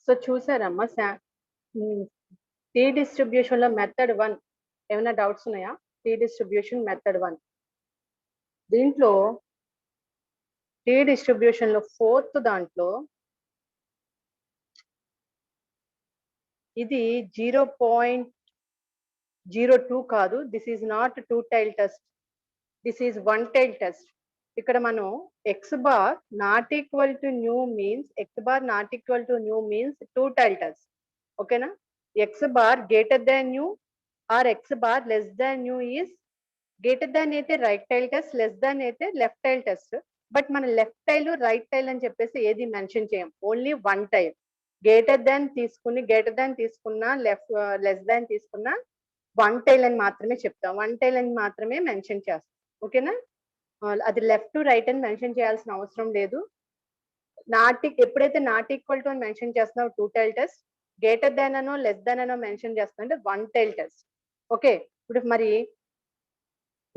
So చూసారమ్మా tea distribution లో method 1 ఏమైనా doubts ఉన్నాయా? టీ డిస్ట్రిబ్యూషన్ మెథడ్ 1 దీంట్లో టీ డిస్ట్రిబ్యూషన్ లో ఫోర్త్ దాంట్లో ఇది 0.02 కాదు. This is not two tail test, this is one tile test. ఇక్కడ మనం x bar not equal to mu means two tail test. ఓకేనా? X bar greater than mu or x bar less than mu is greater than అయితే right tail test, less than అయితే left tail test. But మన left tail right tail అని చెప్పేసి ఏది mention చేయం, only one tail. Greater than తీసుకున్నా less than తీసుకున్నా one tail అని మాత్రమే చెప్తాం, వన్ టైల్ అని మాత్రమే మెన్షన్ చేస్తాం. ఓకేనా? అది లెఫ్ట్ టు రైట్ అని మెన్షన్ చేయాల్సిన అవసరం లేదు. ఎప్పుడైతే నాట్ ఈక్వల్ టు అని మెన్షన్ చేస్తున్నావు two tail test, greater than అనో లెస్ దాన్ అనో మెన్షన్ చేస్తున్నా అంటే వన్ టైల్ టెస్ట్. ఓకే, ఇప్పుడు మరి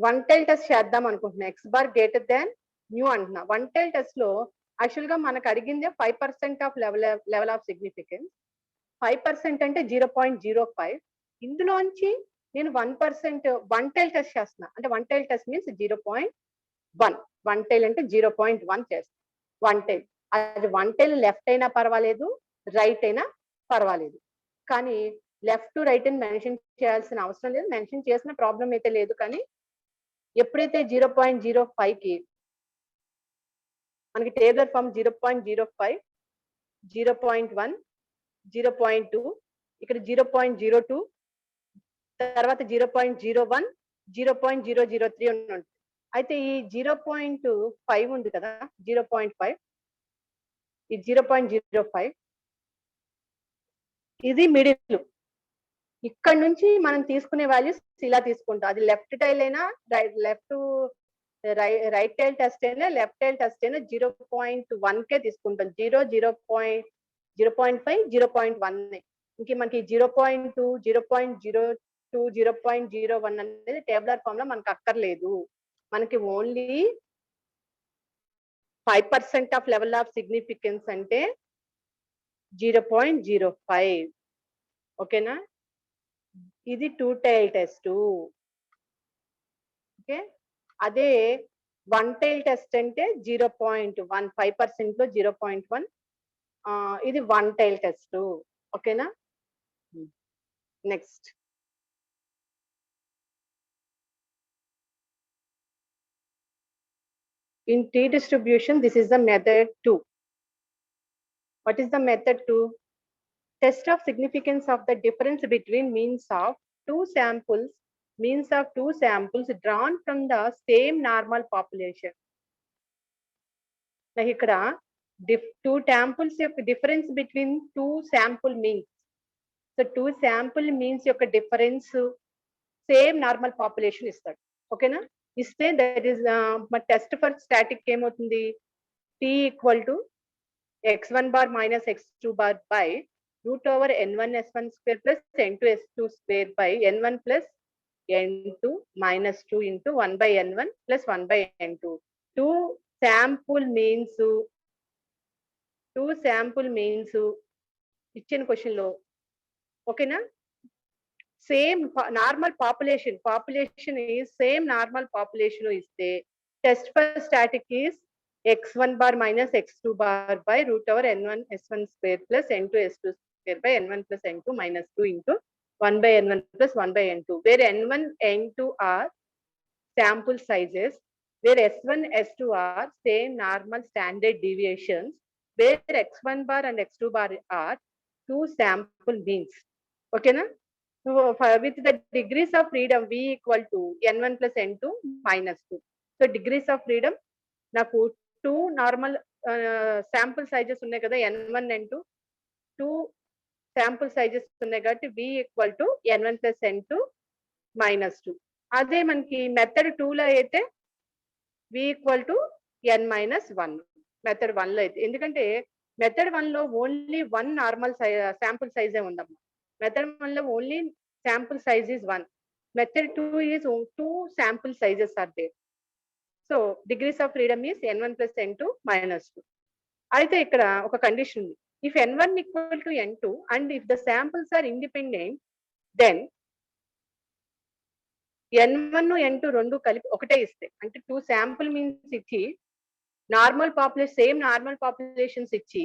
వన్ టైల్ టెస్ట్ చేద్దాం అనుకుంటున్నా. X bar greater than new అంటున్నా. వన్ టైల్ టెస్ట్ లో యాక్చువల్ గా మనకు అడిగిందే 5% ఆఫ్ లెవెల్ ఆఫ్ సిగ్నిఫికెన్స్. 5% అంటే 0.05. ఇందులోంచి నేను 1% వన్ టైల్ టెస్ట్ చేస్తున్నా. అంటే one tile test means 0.1. One tile అంటే 0.1 చేస్తాను. వన్ టైల్ అది వన్ టైల్ లెఫ్ట్ అయినా పర్వాలేదు, రైట్ అయినా పర్వాలేదు. కానీ లెఫ్ట్ టు రైట్ అని మెన్షన్ చేయాల్సిన అవసరం లేదు. మెన్షన్ చేసిన ప్రాబ్లం అయితే లేదు. కానీ ఎప్పుడైతే 0.05కి మనకి టేబులర్ ఫామ్ 0.05, 0.1, 0.2, ఇక్కడ 0.02, తర్వాత 0.01, 0.003 ఉంటుంది. అయితే ఈ 0.5 ఉంది కదా, 0.5, ఈ 0.05 ఇది మిడిల్. ఇక్కడ నుంచి మనం తీసుకునే వాల్యూస్ ఇలా తీసుకుంటాం. అది లెఫ్ట్ టైల్ అయినా రైట్ టైల్ టెస్ట్ అయినా లెఫ్ట్ టైల్ టెస్ట్ అయినా 0.1 కే తీసుకుంటాం. 0.5, 0.1. ఇంక మనకి 0.2, 0.02, 0.01 అనేది టేబులర్ ఫామ్ లో మనకు అక్కర్లేదు. మనకి only 5% of level of significance అంటే 0.05. ఓకేనా? ఇది టూ టైల్ టెస్ట్. ఓకే, అదే వన్ టైల్ టెస్ట్ అంటే 0.1, 5% లో 0.1. ఇది వన్ టైల్ టెస్ట్. ఓకేనా? Next in T distribution, this is the method 2. What is the method 2? Test of significance of the difference between means of two samples drawn from the same normal population. Like ikkada two samples యొక్క difference between two sample means. So two sample means యొక్క difference same normal population ఇస్తాడు. ఓకేనా? ఇస్తే that is మన test for static ఏమవుతుంది? T equal to x1 bar minus x2 bar by root over n1 s1 square plus n2 s2 square by n1 plus n2 minus 2 into 1 by n1 plus 1 by n2. Two sample means ఇచ్చిన question లో. ఓకేనా? Same normal population is same normal population ఇస్తే test for static is x1 bar minus x2 bar by root over n1 s1 square plus n2 s2 square by n1 plus n2 minus 2 into 1 by n1 plus 1 by n2, where n1 n2 are sample sizes, where s1 s2 are same normal standard deviations, where x1 bar and x2 bar are two sample means. ఓకేనా? with the degrees of freedom v equal to n1 plus n2 minus 2. So degrees of freedom నాకు two normal sample sizes ఉన్నాయి కదా, n1 n2, two sample sizes ఉన్నాయి కాబట్టి v equal to n1 plus n2 minus 2. అదే మనకి method 2 లో అయితే v equal to n minus 1. Method 1 లో అయితే, ఎందుకంటే మెథడ్ 1 లో ఓన్లీ వన్ నార్మల్ శాంపుల్ సైజే ఉందమ్మా. Method 1 లో only sample size is 1. Method 2 is 2 sample sizes are there. So degrees of freedom is n1 plus n2 minus 2. అయితే ఇక్కడ ఒక condition ఉంది. If n1 equal to n2 and if the samples are independent, then n1 n2 రెండు కలిపి ఒకటే ఇస్తాయి. అంటే 2 sample means ఇచ్చి సేమ్ నార్మల్ పాపులేషన్స్ ఇచ్చి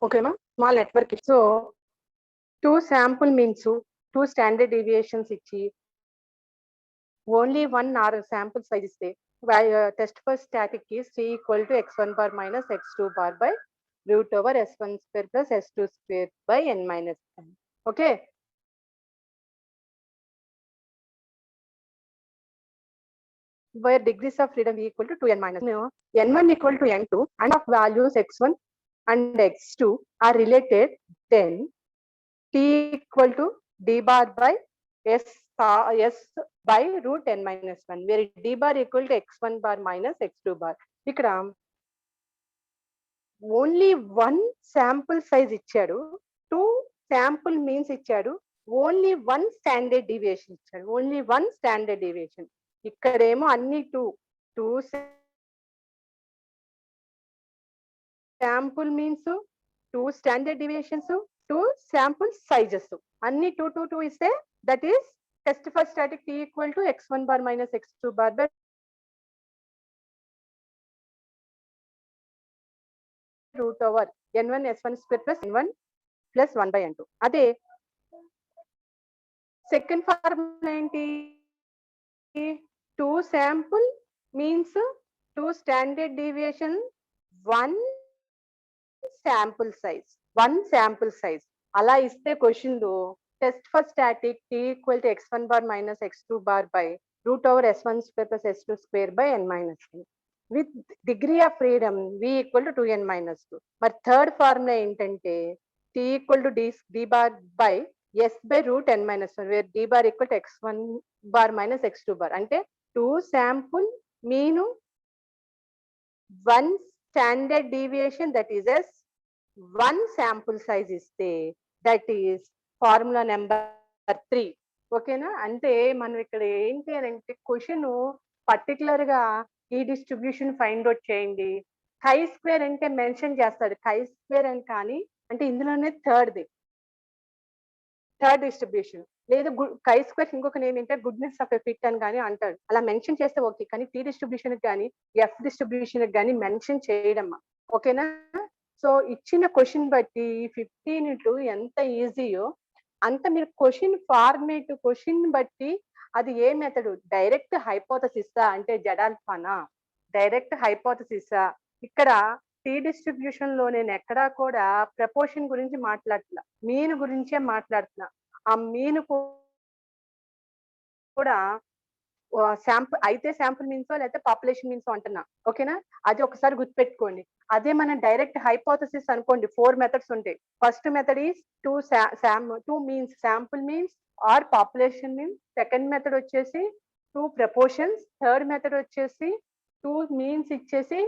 ఓకేమా small network. So 2 sample means 2 standard deviations ఇచ్చి ఓన్లీ 1 శాంపుల్ సైజ్ ఇస్తే test for static is C equal to x1 bar minus x2 bar by root over s1 square plus s2 square by n minus 1. Okay. Where degrees of freedom equal to 2n minus n1 equal to n2 and of values x1 and x2 are related, then t equal to d bar by s by root n minus 1, where d bar equal to x1 bar minus x2 bar. ఇక్కడ only 1 sample size ఇచ్చాడు, 2 sample means ఇచ్చాడు, only 1 standard deviation ఇచ్చాడు, only 1 standard deviation. ఇక్కడేమో అన్ని 2 sample means, 2 standard deviations, 2 sample sizes, అన్ని 2 2 2 ఇస్తే that is test for static t equal to x1 bar minus x2 bar by root over n1 s1 square plus n1 plus 1 by n2. అదే second formula ఏంటి? 2 sample means 2 standard deviation, 1 sample size, 1 sample size. అలా ఇస్తే question లో test for static t equal to x1 bar minus x2 bar by root over s1 square plus s2 square by n minus 1 with degree of freedom v equal to 2n minus 2. మరి third formula ఏంటంటే t equal to d bar by s by root n minus 1, where d bar equal to x1 bar minus x2 bar. అంటే 2 sample mean 1 standard deviation, that is S 1 sample size ఇస్తే that is formula number 3. ఓకేనా? అంటే మనం ఇక్కడ ఏంటి అని అంటే question particular గా ఈ డిస్ట్రిబ్యూషన్ ఫైండ్ అవుట్ చేయండి, ఖై స్క్వేర్ అంటే మెన్షన్ చేస్తాడు, ఖై స్క్వేర్ అని, కానీ అంటే ఇందులోనే థర్డ్ డిస్ట్రిబ్యూషన్ లేదు, ఖై స్క్వేర్ ఇంకొక నేమ్ ఏంటంటే గుడ్నెస్ ఆఫ్ ఎ ఫిట్ అని కానీ అంటాడు. అలా మెన్షన్ చేస్తే ఓకే, కానీ టీ డిస్ట్రిబ్యూషన్ కానీ ఎఫ్ డిస్ట్రిబ్యూషన్ కానీ మెన్షన్ చేయడమ్మా. ఓకేనా? సో ఇచ్చిన క్వశ్చన్ బట్టి 15 ఎంత ఈజీయో అంత మీరు క్వశ్చన్ ఫార్మేట్, క్వశ్చన్ బట్టి అది ఏ మెథడ్, డైరెక్ట్ హైపోథసిస్ అంటే జడాల్ఫానా, డైరెక్ట్ హైపోథసిస్. ఇక్కడ టీ డిస్ట్రిబ్యూషన్ లో నేను ఎక్కడా కూడా ప్రపోర్షన్ గురించి మాట్లాడుతున్నా, మీన్ గురించే మాట్లాడుతున్నా. ఆ మీన్ కూడా శాంపుల్ అయితే శాంపుల్ మీన్స్ లేకపోతే పాపులేషన్ మీన్స్ అంటున్నా. ఓకేనా? అది ఒకసారి గుర్తుపెట్టుకోండి. అదే మనం డైరెక్ట్ హైపోథసిస్ అనుకోండి, 4 మెథడ్స్ ఉంటాయి. First method is two means, sample means are population means. Second method వచ్చేసి 2 ప్రపోర్షన్స్. థర్డ్ మెథడ్ వచ్చేసి 2 మీన్స్ ఇచ్చేసి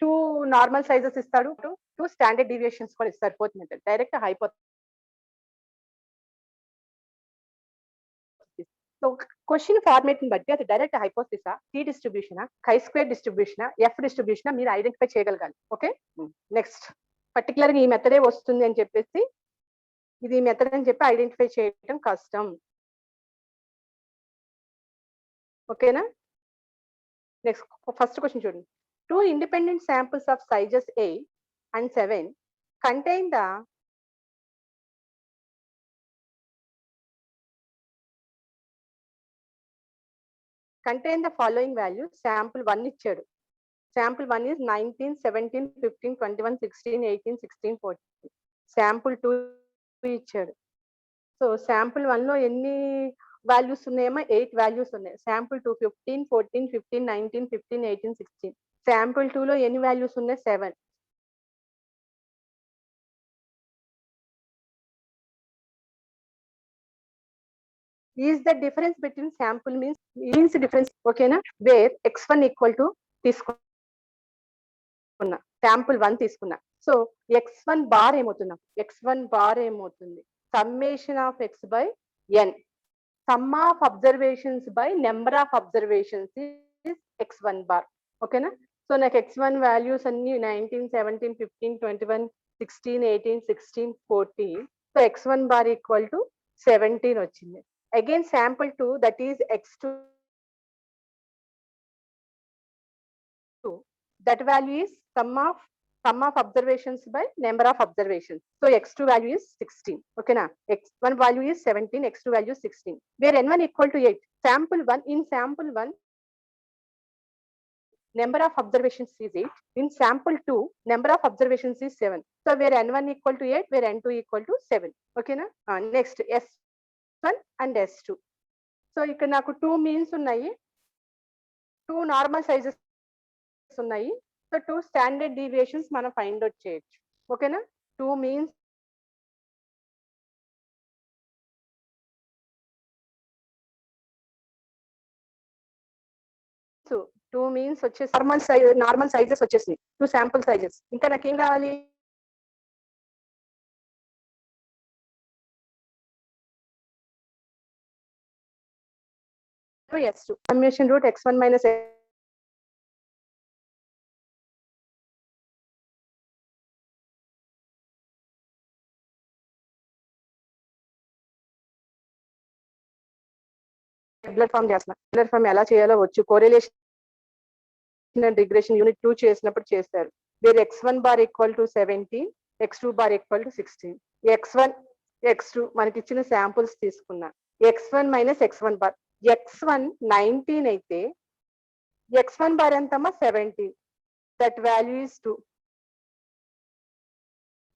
2 నార్మల్ సైజెస్ ఇస్తాడు, 2 స్టాండర్డ్ డీవియేషన్స్ కూడా ఇస్తారు. Fourth method direct hypothesis. So question format ని బట్టి అది డైరెక్ట్ హైపోథసిసా, టీ డిస్ట్రిబ్యూషనా, కై స్క్వేర్ డిస్ట్రిబ్యూషనా, ఎఫ్ డిస్ట్రిబ్యూషనా మీరు ఐడెంటిఫై చేయగలగాలి. ఓకే, నెక్స్ట్ పర్టికులర్ గా ఈ మెథడే వస్తుంది అని చెప్పేసి, ఇది మెథడ్ అని చెప్పి ఐడెంటిఫై చేయడం కష్టం. ఓకేనా? నెక్స్ట్ ఫస్ట్ క్వశ్చన్ చూడండి. 2 independent samples of sizes 8 and 7 contain the following values. Sample 1 ఇచ్చాడు. Sample 1 is 19, 17, 15, 21, 16, 18, 16, 14. Sample 2 ఇచ్చాడు. సో శాంపుల్ 1 లో ఎన్ని వాల్యూస్ ఉన్నాయేమో 8 వాల్యూస్ ఉన్నాయి. శాంపుల్ 2 15, 14, 15, 19, 15, 18, 16. శాంపుల్ 2 లో ఎన్ని వాల్యూస్ ఉన్నాయి? 7. Is the difference between sample means difference. ఓకేనా? వేర్ x1 ఈక్వల్ టు తీసుకున్నా, శాంపుల్ 1 తీసుకున్నా. సో x1 బార్ ఏమవుతున్నా? x1 బార్ ఏమవుతుంది? Summation of x by n. Sum of observations by number of observations is x1 bar. ఓకేనా? So నాకు x1 values అన్ని 19, 17, 15, 21, 16, 18, 16, 14. So x1 bar equal to 17 వచ్చింది. Again sample 2 that is x2, that value is sum of observations by number of observations. So x2 value is 16. Okay na? x1 value is 17, x2 value is 16. Where n1 equal to 8. Sample 1, in sample 1 number of observations is 8. In sample 2 number of observations is 7. So where n1 equal to 8, where n2 equal to 7. Okay na? Next s1 and s2. So ఇక్కడ నాకు 2 means ఉన్నాయి, 2 normal sizes ఉన్నాయి. So 2 standard deviations మనం find out చేయొచ్చు. ఓకేనా? 2 means వచ్చేసి normal sizes వచ్చేసినాయి, 2 sample sizes. ఇంకా నాకేం కావాలి? S2 summation root x1 minus tabular form చేస్తున్నా. టేబులర్ ఫామ్ ఎలా చేయాలో వచ్చు, కోరిలేషన్ అండ్ రిగ్రెషన్ యూనిట్ 2 చేసినప్పుడు చేస్తారు. Where x1 bar equal to 17, x2 bar equal to 16. x1 x2 మనకి ఇచ్చిన శాంపుల్స్ తీసుకున్నా. x1 minus x1 bar. x1 19 అయితే x1 బార్ ఎంతమ్మా? 17. That value is 2.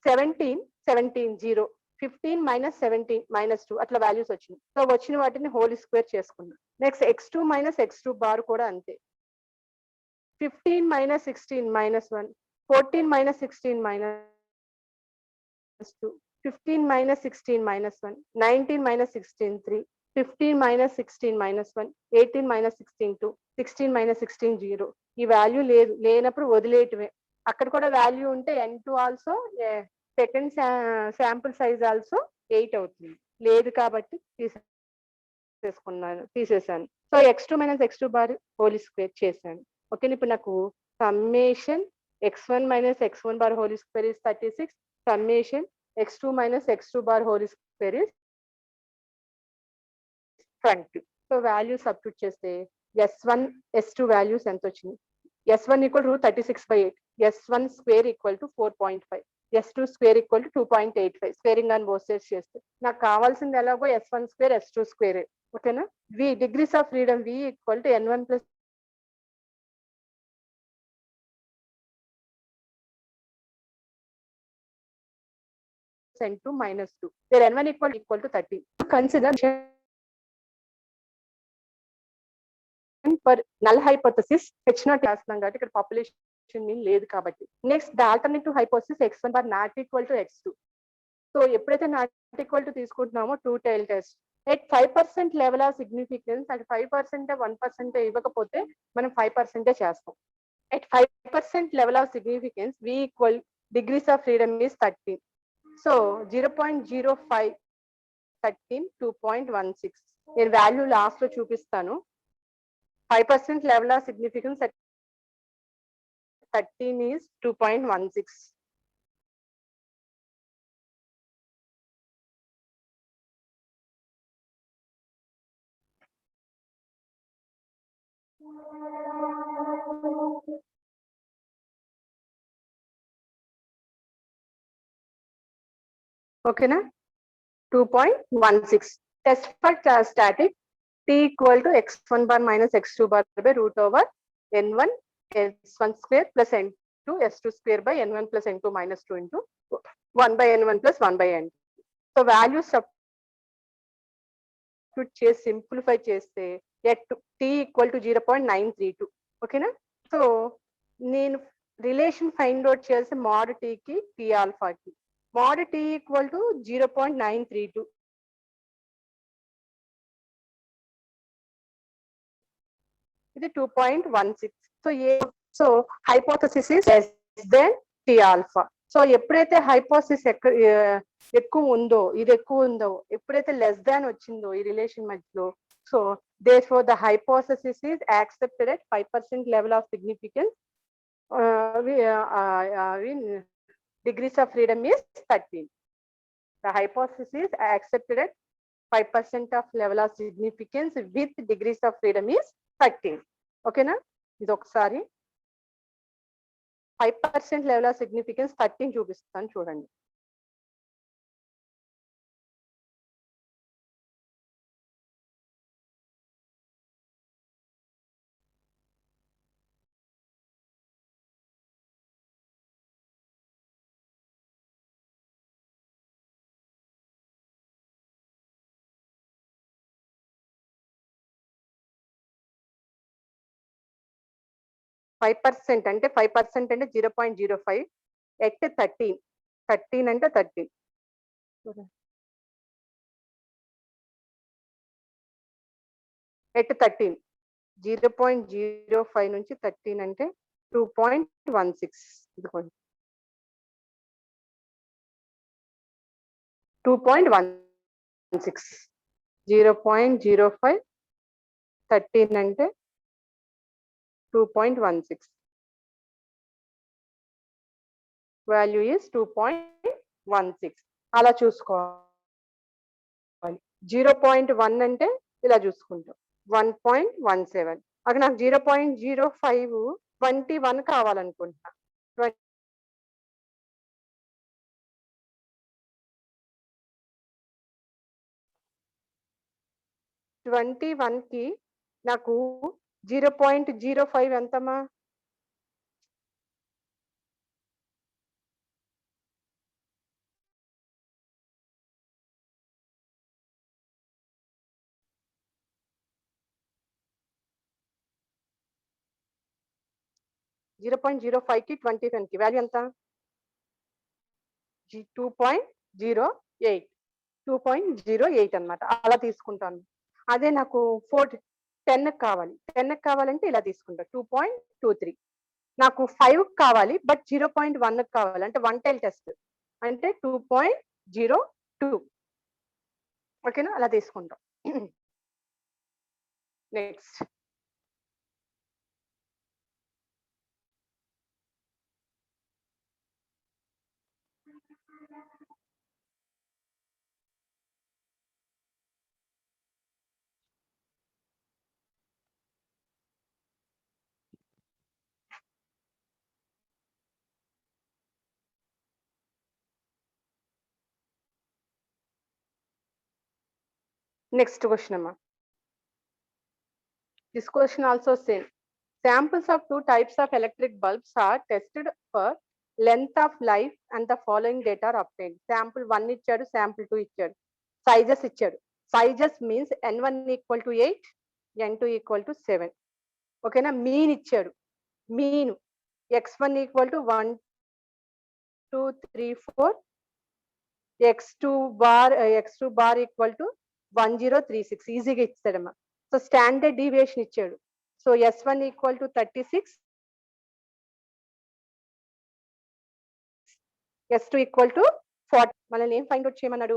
17 0. 15 minus 17 minus 2 అట్లా వాల్యూస్ వచ్చినాయి. సో వచ్చిన వాటిని హోల్ స్క్వేర్ చేసుకున్నాం. Next x2 minus x2 bar కూడా అంతే. 15 minus 16 minus 1, 14 minus 16 minus 2, 15 minus 16 minus 1, 19 minus 16 3, 15 minus 16 minus 1, 18 minus 16 2, 16 minus 16 0. ఈ వాల్యూ లేనప్పుడు వదిలేయటమే. అక్కడ కూడా వాల్యూ ఉంటే n2 also second sample size also 8 అవుతుంది. లేదు కాబట్టి తీసేసాను. So x2 minus x2 bar whole square చేశాను. ఓకే, ఇప్పుడు నాకు summation x1 minus x1 bar whole square is 36. Summation x2 minus x2 bar whole square is 20. So value substitute చేస్తే s1 s2 values ఎంత వచ్చింది? s1 equal to 36/8, s1 square equal to 4.5. S2 square equal to 2.85 squaring on both sides చేస్తే నాకు కావాల్సింది ఎలాగో S1 square S2 square ఓకేనా. Degrees of freedom V equal to N1 plus N2 minus 2 where N1 equal to 30. Consider for null hypothesis H0 చేస్తున్నాం కాబట్టి ఇక్కడ population mean లేదు కాబట్టి. Next the alternative hypothesis x1 bar not equal to x2. So ఎప్పుడైతే not equal to తీసుకుంటున్నామో two tail test at 5% level of significance అంటే 5% 1% ఇవ్వకపోతే మనం 5% చేస్తాం. At 5% level of significance V equal degrees of freedom is 13. So 0.05 13 2.16 నేను value last లో చూపిస్తాను. 5% level of significance at 13 is 2.16. Okay na 2.16. Test for static T equal to x1 bar minus x2 bar by root over n1 s1 square plus n2 s2 square by n1 plus n2 minus 2 into 1 by n1 plus 1 by n2. So values substitute chase simplify cheste at T equal to 0.932. Okay na. So నేను relation find out చేసి mod T కి T alpha కి mod T equal to 0.932. ఇది 2.16. So hypothesis is less than T alpha. So ఎప్పుడైతే hypothesis ఎక్కువ ఉందో ఇది ఎక్కువ ఉందో ఎప్పుడైతే లెస్ దాన్ వచ్చిందో ఈ రిలేషన్ మధ్యలో so therefore the hypothesis is accepted at 5% level of significance. Degrees of freedom is 13. The hypothesis is accepted at 5% of level of significance with degrees of freedom is 13. Okay na. ఇది ఒకసారి 5% level of significance 13 చూపిస్తాను చూడండి. Five percent అంటే 5% అంటే 0.05 at 13 అంటే 13 at 13 0.05 నుంచి 13 అంటే 2.16 ఇదిగోండి 2.16 0.05 13 అంటే 2.16 వాల్యూ ఇస్ 2.16 అలా చూసుకోవాలి. 0.1 అంటే ఇలా చూసుకుంటాం 1.17 అక్కడ నాకు 0.05 21 కావాలనుకుంటున్నా 21 కి నాకు 0.05 ఎంతమా జీరో పాయింట్ 05 కి 21 కి వాల్యూ ఎంత 2.08 2.08 అన్నమాట అలా తీసుకుంటాను. అదే నాకు 10 కావాలి 10 కావాలంటే ఇలా తీసుకుంటా 2.23 నాకు 5 కావాలి బట్ 0.1 కావాలి అంటే 1 టైల్ టెస్ట్ అంటే 2.02 ఓకేనా అలా తీసుకుంటాం. నెక్స్ట్ నెక్స్ట్ క్వశ్చన్ అమ్మా. This question also same. Samples of two types of electric bulbs are tested for length of life and the following data are obtained. Sample 1 ఇచ్చాడు, sample 2 ఇచ్చాడు. Sizes ఇచ్చాడు. Sizes means N1 equal to 8, N2 equal to 7. ఓకేనా? Mean ఇచ్చాడు. Mean X1 equal to 1, 2, 3, 4. X2 bar equal to 1036. ఈజీగా ఇచ్చాడమ్మా. So standard deviation ఇచ్చాడు. So S1 equal to 36, S2 equal to 40. మనల్ని ఏం find out చేయమన్నాడు?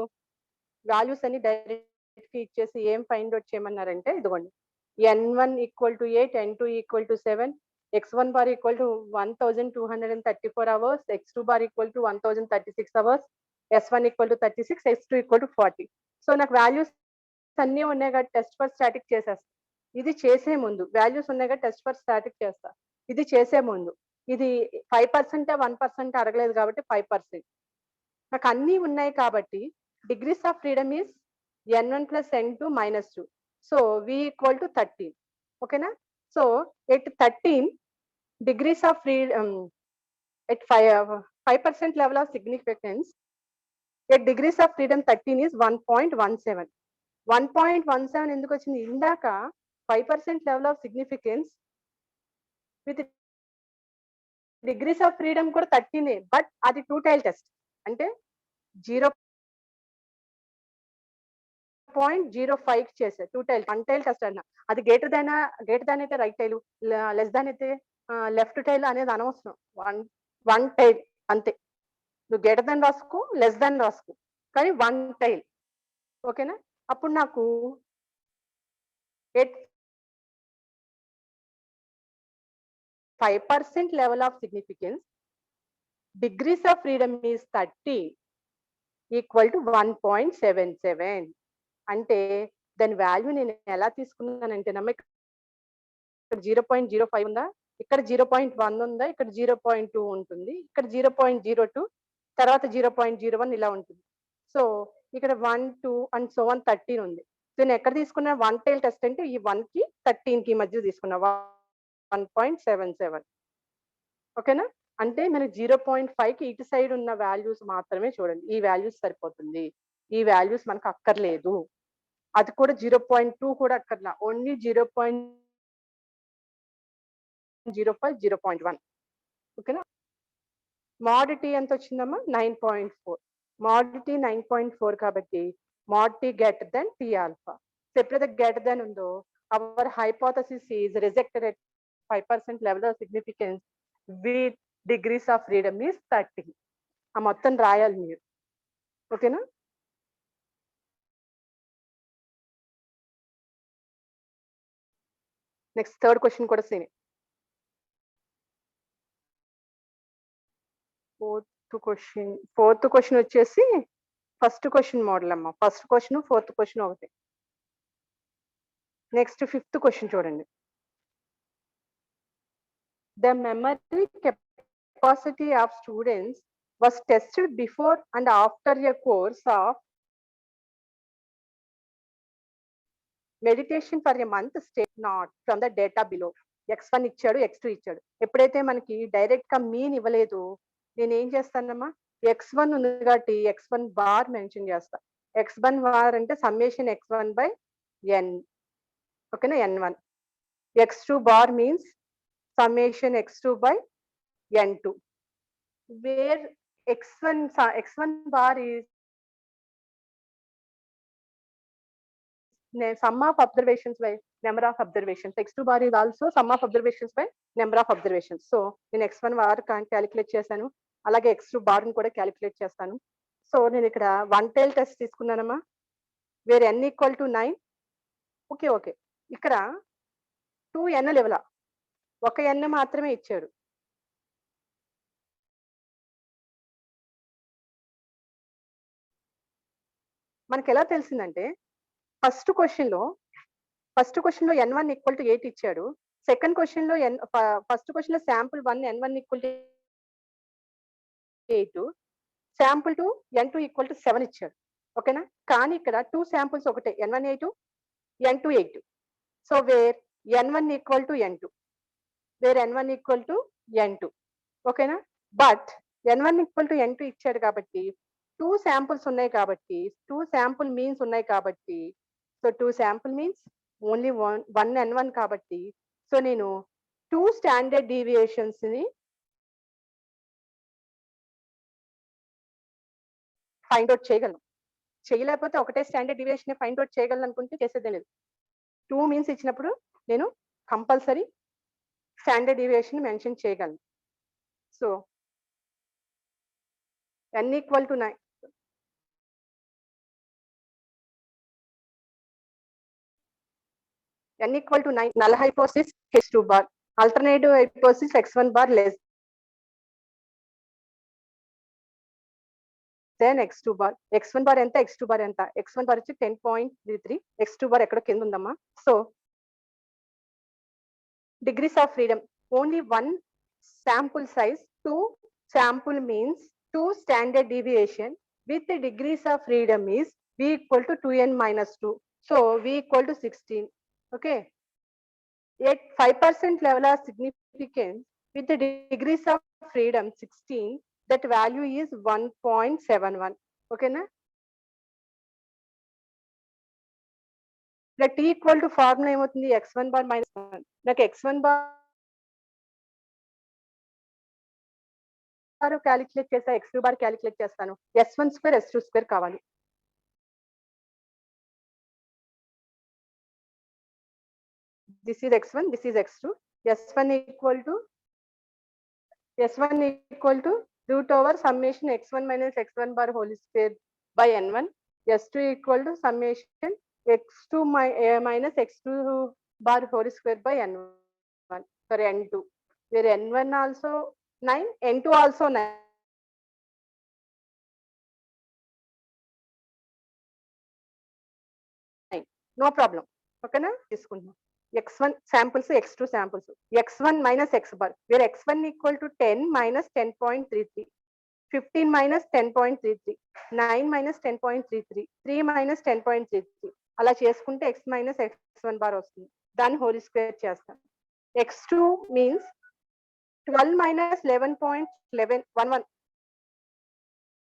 Values అన్ని direct ఇచ్చేసి ఏం ఫైండ్ అవుట్ చేయమన్నారంటే ఇదిగోండి, N1 equal to 8, N2 equal to 7, X1 bar equal to 1234 hours, X2 bar equal to 1036 hours, S1 equal to 36, S2 equal to 40. So నాకు values అన్నీ ఉన్నాయి కాబట్టి టెస్ట్ ఫర్ స్టాటిక్ చేసేస్తా. ఇది చేసే ముందు వాల్యూస్ ఉన్నాయి కాబట్టి టెస్ట్ ఫర్ స్టాటిక్ చేస్తా. ఇది చేసే ముందు ఇది 5% 1% అడగలేదు కాబట్టి 5%. నాకు అన్నీ ఉన్నాయి కాబట్టి degrees of freedom is N1 plus N2 minus 2. So V equal to 13. ఓకేనా? So at 13 degrees of freedom at 5% level of significance, at degrees of freedom 13 is 1.17. 1.17 ఎందుకు వచ్చింది? ఇందాక 5% level of significance with degrees of freedom కూడా 13, but అది 2 tail test అంటే 0.05 చేసే 2 tail 1 tail test అన్న. అది గ్రేటర్ దాన్ అయితే రైట్ టైల్, లెస్ దాన్ అయితే లెఫ్ట్ టైల్ అనేది అనవసరం. 1 tail అంతే. నువ్వు గ్రేటర్ దాన్ రాసుకో, లెస్ దాన్ రాసుకో, కానీ 1 tail. ఓకేనా? అప్పుడు నాకు 5% level of significance, degrees of freedom is 30 equal to 1.77. అంటే దాని వాల్యూ నేను ఎలా తీసుకున్నానంటే ఇక్కడ 0.05 ఉందా, ఇక్కడ 0.1 ఉందా, ఇక్కడ 0.2 ఉంటుంది, ఇక్కడ 0.02, తర్వాత 0.01 ఇలా ఉంటుంది. సో ఇక్కడ 1, 2 అండ్ సో 1 13 ఉంది. సో నేను ఎక్కడ తీసుకున్నా 1 tail టెస్ట్ అంటే ఈ 1 కి 13 కి మధ్య తీసుకున్నా 1.77. ఓకేనా? అంటే మనకి 0.5 కి ఇటు సైడ్ ఉన్న వాల్యూస్ మాత్రమే చూడండి. ఈ వాల్యూస్ సరిపోతుంది. ఈ వాల్యూస్ మనకు అక్కర్లేదు. అది కూడా 0.2 కూడా అక్కర్లా. ఓన్లీ 0.05, 0.1. ఓకేనా? mod T ఎంత వచ్చిందమ్మా? 9.4. mod T 9.4 కాబట్టి mod T greater than T alpha. So ఎప్పుడైతే గ్రేటర్ దాన్ ఉందో our hypothesis is rejected at 5% level of significance with degrees of freedom is 30. ఆ మొత్తం రాయాలి మీరు. ఓకేనా? నెక్స్ట్ థర్డ్ క్వశ్చన్ కూడా సేమ్. ఫోర్త్ క్వశ్చన్ వచ్చేసి ఫస్ట్ క్వశ్చన్ మోడల్ అమ్మా. ఫస్ట్ క్వశ్చన్ ఫోర్త్ క్వశ్చన్ ఒకటి. నెక్స్ట్ ఫిఫ్త్ క్వశ్చన్ చూడండి. The memory capacity of students was tested before and after a course of meditation for a month, state not from the data below. X1 ఇచ్చాడు, X2 ఇచ్చాడు. ఎప్పుడైతే మనకి direct గా mean ఇవ్వలేదు, నేను ఏం చేస్తానమ్మా, X1 ఉంది కాబట్టి X1 బార్ మెన్షన్ చేస్తా. X1 బార్ అంటే సమ్మేషన్ X1 by N. ఓకేనా? N1. X2 bar means summation X2 by N2. Where X1 bar is sum of observations by number of observations. X2 bar is also sum of observations by number of observations. So నేను X1 bar calculate చేశాను, అలాగే X2 bar ని కూడా calculate చేస్తాను. So నేను ఇక్కడ 1 tail test తీసుకున్నానమ్మా. Where N equal to 9. Okay. ఇక్కడ 2N లెవెల్, ఒక N మాత్రమే ఇచ్చాడు. మనకి ఎలా తెలిసిందంటే ఫస్ట్ క్వశ్చన్ లో N1 ఈక్వల్ టు 8 ఇచ్చాడు. సెకండ్ క్వశ్చన్ లో ఫస్ట్ క్వశ్చన్ లో sample 1 N1 equal to 8, sample 2 N2 equal to 7 ఇచ్చాడు. ఓకేనా. కానీ ఇక్కడ 2 శాంపుల్స్ ఒకటే N1 A2 N2 A2. So where N1 equal to N2, where N1 equal to N2. ఓకేనా. But N1 equal to N2 ఇచ్చాడు కాబట్టి 2 samples ఉన్నాయి కాబట్టి 2 శాంపుల్ మీన్స్ ఉన్నాయి కాబట్టి so 2 sample means only one N1 కాబట్టి సో నేను 2 స్టాండర్డ్ డీవియేషన్స్ ని ఫైండ్ అవుట్ చేయగలను. చేయలేకపోతే ఒకటే స్టాండర్డ్ డీవియేషన్ ఫైండ్ అవుట్ చేయగలను అనుకుంటే చేసేదే లేదు. 2 మీన్స్ ఇచ్చినప్పుడు నేను కంపల్సరీ స్టాండర్డ్ డీవియేషన్ మెన్షన్ చేయగలను. So n equal to 9. n equal to 9, null hypothesis H2 bar, alternative hypothesis X1 bar less than X2 bar. X1 bar ఎంత, X2 bar ఎంత? X1 bar వచ్చి 10.33, X2 bar ఎక్కడ కింద ఉందమ్మా. So degrees of freedom, only one sample size, 2 sample means 2 standard deviation with the degrees of freedom is V equal to 2n minus 2. So V equal to 16. Okay. At 5% level of significance with the degrees of freedom 16, that value is 1.71. Okay na. T equal to formula ఏమవుతుంది, x1 bar minus 1. నాకు x1 bar calculate చేస్తా, x2 bar calculate చేస్తాను, s1 square s2 square కావాలి. This is x1, this is x2. S1 equal to root over summation x1 minus x1 bar whole square by n1. S2 equal to summation x2 minus x2 bar whole square by n1. Sorry, n2. Where n1 also 9, n2 also 9. No problem. Okay na? తీసుకుందాం. x1 samples, x2 samples, x1 minus x bar, where x1 equal to 10 minus 10.33, 15 minus 10.33, 9 minus 10.33, 3 minus 10.33. అలా చేసుకుంటే x minus x1 bar వస్తుంది. దాన్ని whole square చేస్తాం. x2 means 12 minus 11.11,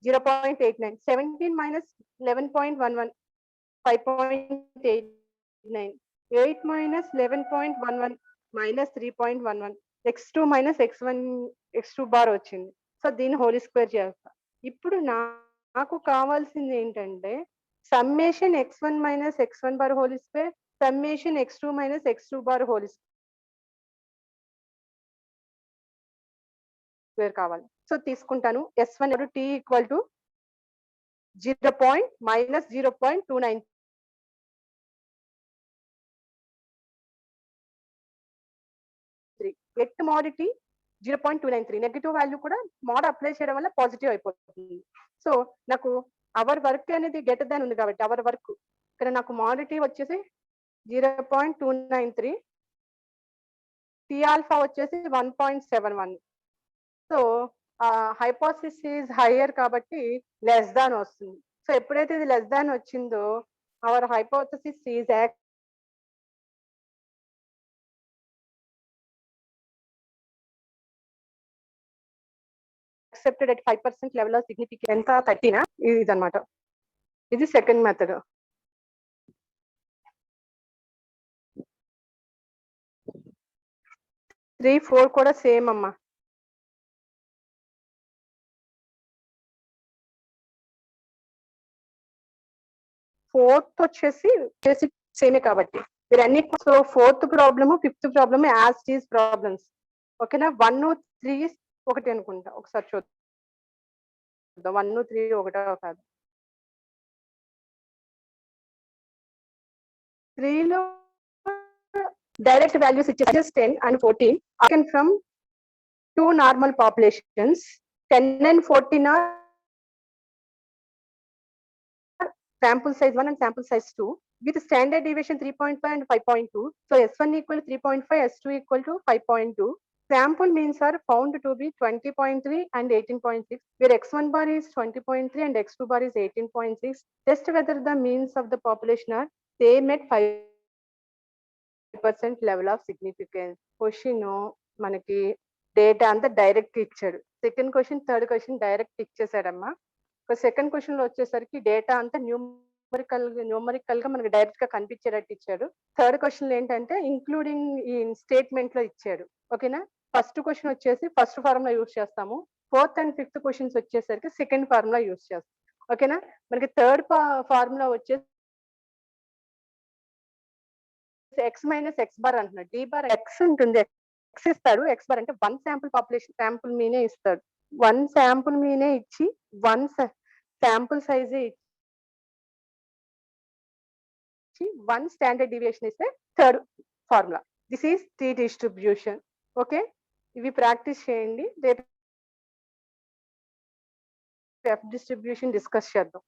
0.89, 17 minus 11.11, 5.89, 8 minus 11.11 minus 3.11, x2 minus x2 bar వచ్చింది. So దీన్ని whole square చేస్తా. ఇప్పుడు నాకు కావాల్సింది ఏంటంటే summation x1 minus x1 bar whole square, summation x2 minus x2 bar whole square కావాలి. సో తీసుకుంటాను. s1 t equal to 0.-0.29. At mod T 0.293, negative value కూడా మోడ్ అప్లై చేయడం వల్ల పాజిటివ్ అయిపోతుంది. సో నాకు అవర్ వర్క్ అనేది గెటర్ దాన్ ఉంది కాబట్టి అవర్ వర్క్ ఇక్కడ నాకు మోడిటీ వచ్చేసి 0.293, టీ ఆల్ఫా వచ్చేసి 1.71. సో హైపోథిసిస్ ఈజ్ హైయర్ కాబట్టి లెస్ దాన్ వస్తుంది. సో ఎప్పుడైతే ఇది లెస్ దాన్ వచ్చిందో our hypothesis is accepted at 5% level of significance. ఎంత 30 ఇదన్నమాట. ఇది సెకండ్ మెథడ్. త్రీ ఫోర్ కూడా సేమ్ అమ్మా. ఫోర్త్ వచ్చేసి సేమే కాబట్టి మీరు అన్ని. So fourth problem, fifth problem as these problems. ఓకేనా. 1, 3 ఒకటి అనుకుంటా, ఒకసారి చూద్దాం. 1, 3 ఒకటో కాదు. 3లో డైరెక్ట్ వాల్యూస్ ఇచ్చేసి 10 and 14 taken from 2 normal populations. 10 and 14 are sample size 1 and sample size 2 with standard deviation 3.5 and 5.2. So S1 equal to 3.5, S2 equal to 5.2. sample means are found to be 20.3 and 18.6, where x1 bar is 20.3 and x2 bar is 18.6. Test whether the means of the population are same at 5% level of significance. Question మనకి data అంతా direct ఇచ్చాడు. Second question, third question direct ఇచ్చేసాడమ్మా. Second question లో వచ్చేసరికి data అంతా numerical గా మనకి direct గా కనిపించేటట్టు ఇచ్చాడు. థర్డ్ క్వశ్చన్ ఏంటంటే ఇంక్లూడింగ్ ఈ స్టేట్మెంట్ లో ఇచ్చాడు. ఓకేనా? ఫస్ట్ క్వశ్చన్ వచ్చేసి ఫస్ట్ ఫార్ములా యూస్ చేస్తాము. ఫోర్త్ అండ్ ఫిఫ్త్ క్వశ్చన్స్ వచ్చేసరికి సెకండ్ ఫార్ములా యూస్ చేస్తాం. ఓకేనా? మనకి థర్డ్ ఫార్ములా వచ్చేసి ఎక్స్ మైనస్ ఎక్స్ బార్ అంటున్నాడు. డి బార్ ఎక్స్ ఉంటుంది, ఎక్స్ ఇస్తాడు. ఎక్స్ బార్ అంటే వన్ శాంపుల్ పాపులేషన్ శాంపుల్ మీనే ఇస్తాడు. వన్ శాంపుల్ మీనే ఇచ్చి వన్ శాంపుల్ సైజే ఇచ్చి వన్ స్టాండర్డ్ డివియేషన్ ఇస్తే third formula. This is T distribution. Okay, ఇవి ప్రాక్టీస్ చేయండి. రేపు ఎఫ్ డిస్ట్రిబ్యూషన్ డిస్కస్ చేద్దాం.